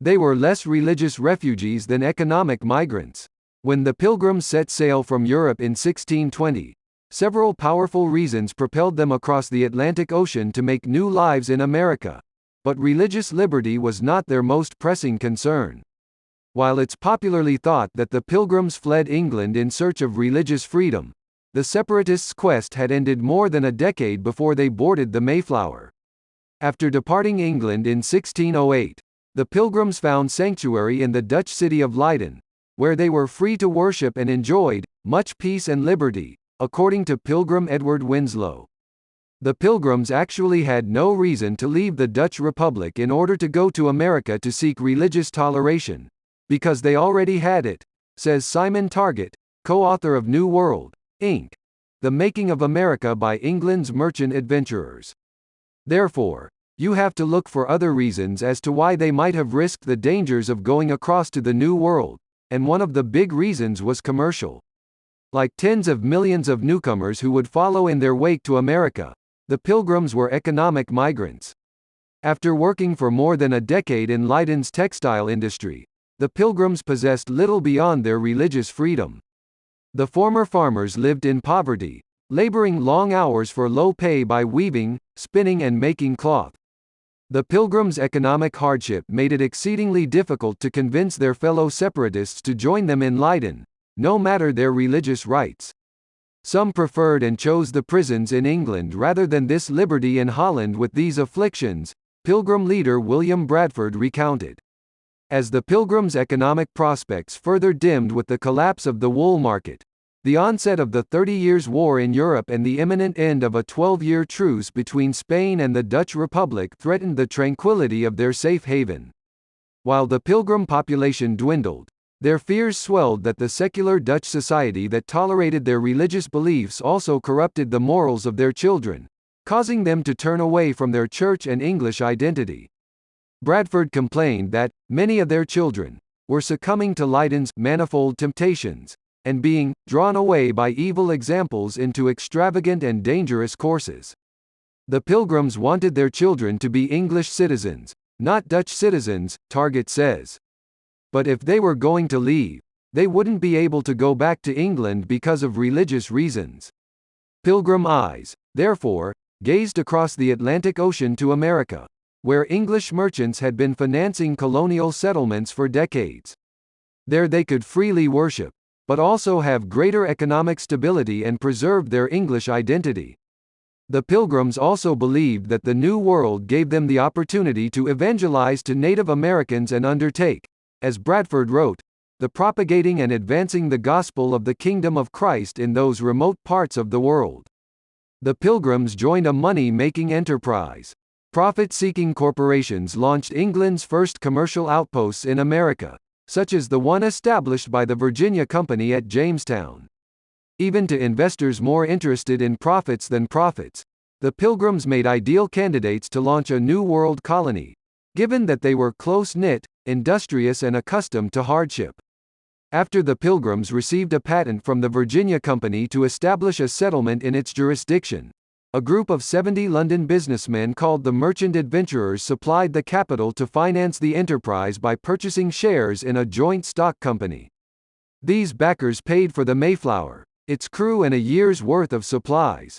They were less religious refugees than economic migrants. When the Pilgrims set sail from Europe in 1620, several powerful reasons propelled them across the Atlantic Ocean to make new lives in America. But religious liberty was not their most pressing concern. While it's popularly thought that the Pilgrims fled England in search of religious freedom, the separatists' quest had ended more than a decade before they boarded the Mayflower. After departing England in 1608, the Pilgrims found sanctuary in the Dutch city of Leiden, where they were free to worship and enjoyed much peace and liberty, according to Pilgrim Edward Winslow. The Pilgrims actually had no reason to leave the Dutch Republic in order to go to America to seek religious toleration, because they already had it, says Simon Targett, co-author of New World, Inc., The Making of America by England's Merchant Adventurers. Therefore, you have to look for other reasons as to why they might have risked the dangers of going across to the New World, and one of the big reasons was commercial. Like tens of millions of newcomers who would follow in their wake to America, the Pilgrims were economic migrants. After working for more than a decade in Leiden's textile industry, the Pilgrims possessed little beyond their religious freedom. The former farmers lived in poverty, laboring long hours for low pay by weaving, spinning and making cloth. The Pilgrims' economic hardship made it exceedingly difficult to convince their fellow separatists to join them in Leiden, no matter their religious rights. Some preferred and chose the prisons in England rather than this liberty in Holland. With these afflictions, Pilgrim leader William Bradford recounted. As the Pilgrims' economic prospects further dimmed with the collapse of the wool market, the onset of the 30 Years' War in Europe and the imminent end of a 12-year truce between Spain and the Dutch Republic threatened the tranquility of their safe haven. While the Pilgrim population dwindled, their fears swelled that the secular Dutch society that tolerated their religious beliefs also corrupted the morals of their children, causing them to turn away from their church and English identity. Bradford complained that many of their children were succumbing to Leiden's manifold temptations, and being drawn away by evil examples into extravagant and dangerous courses. The Pilgrims wanted their children to be English citizens, not Dutch citizens, Targett says. But if they were going to leave, they wouldn't be able to go back to England because of religious reasons. Pilgrim eyes, therefore, gazed across the Atlantic Ocean to America, where English merchants had been financing colonial settlements for decades. There they could freely worship, but also have greater economic stability and preserve their English identity. The Pilgrims also believed that the New World gave them the opportunity to evangelize to Native Americans and undertake, as Bradford wrote, the propagating and advancing the gospel of the kingdom of Christ in those remote parts of the world. The Pilgrims joined a money-making enterprise. Profit-seeking corporations launched England's first commercial outposts in America, such as the one established by the Virginia Company at Jamestown. Even to investors more interested in profits than profits, the Pilgrims made ideal candidates to launch a New World colony, given that they were close-knit, industrious and accustomed to hardship. After the Pilgrims received a patent from the Virginia Company to establish a settlement in its jurisdiction, a group of 70 London businessmen called the Merchant Adventurers supplied the capital to finance the enterprise by purchasing shares in a joint stock company. These backers paid for the Mayflower, its crew and a year's worth of supplies.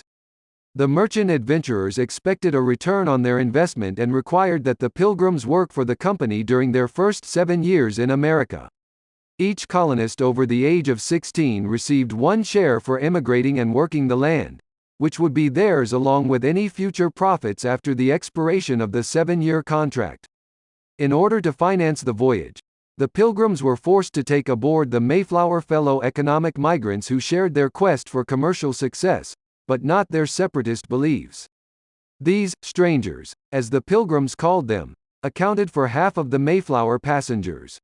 The Merchant Adventurers expected a return on their investment and required that the Pilgrims work for the company during their first 7 years in America. Each colonist over the age of 16 received 1 share for emigrating and working the land, which would be theirs along with any future profits after the expiration of the 7-year contract. In order to finance the voyage, the Pilgrims were forced to take aboard the Mayflower fellow economic migrants who shared their quest for commercial success, but not their separatist beliefs. These strangers, as the Pilgrims called them, accounted for half of the Mayflower passengers.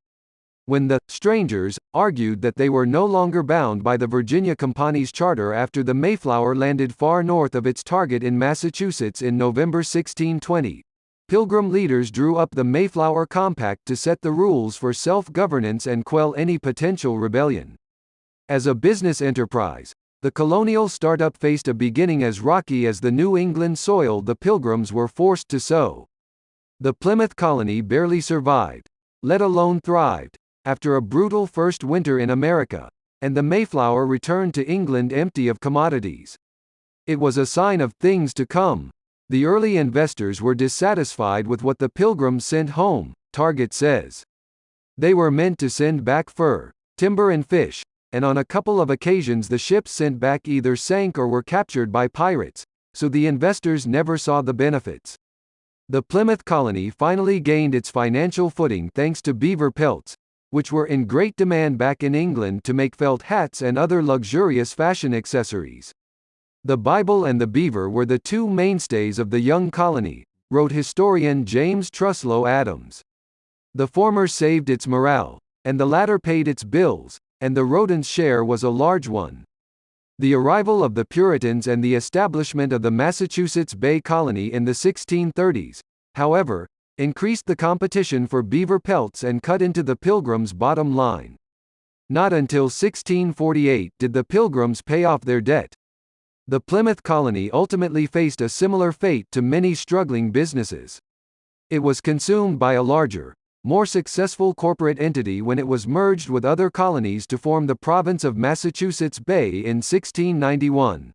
When the strangers argued that they were no longer bound by the Virginia Company's charter after the Mayflower landed far north of its target in Massachusetts in November 1620, Pilgrim leaders drew up the Mayflower Compact to set the rules for self-governance and quell any potential rebellion. As a business enterprise, the colonial startup faced a beginning as rocky as the New England soil the Pilgrims were forced to sow. The Plymouth Colony barely survived, let alone thrived, after a brutal first winter in America, and the Mayflower returned to England empty of commodities. It was a sign of things to come. The early investors were dissatisfied with what the Pilgrims sent home, Target says. They were meant to send back fur, timber and fish, and on a couple of occasions the ships sent back either sank or were captured by pirates, so the investors never saw the benefits. The Plymouth Colony finally gained its financial footing thanks to beaver pelts, which were in great demand back in England to make felt hats and other luxurious fashion accessories. The Bible and the beaver were the two mainstays of the young colony, wrote historian James Truslow Adams. The former saved its morale, and the latter paid its bills, and the rodents' share was a large one. The arrival of the Puritans and the establishment of the Massachusetts Bay Colony in the 1630s, however, increased the competition for beaver pelts and cut into the Pilgrims' bottom line. Not until 1648 did the Pilgrims pay off their debt. The Plymouth Colony ultimately faced a similar fate to many struggling businesses. It was consumed by a larger, more successful corporate entity when it was merged with other colonies to form the province of Massachusetts Bay in 1691.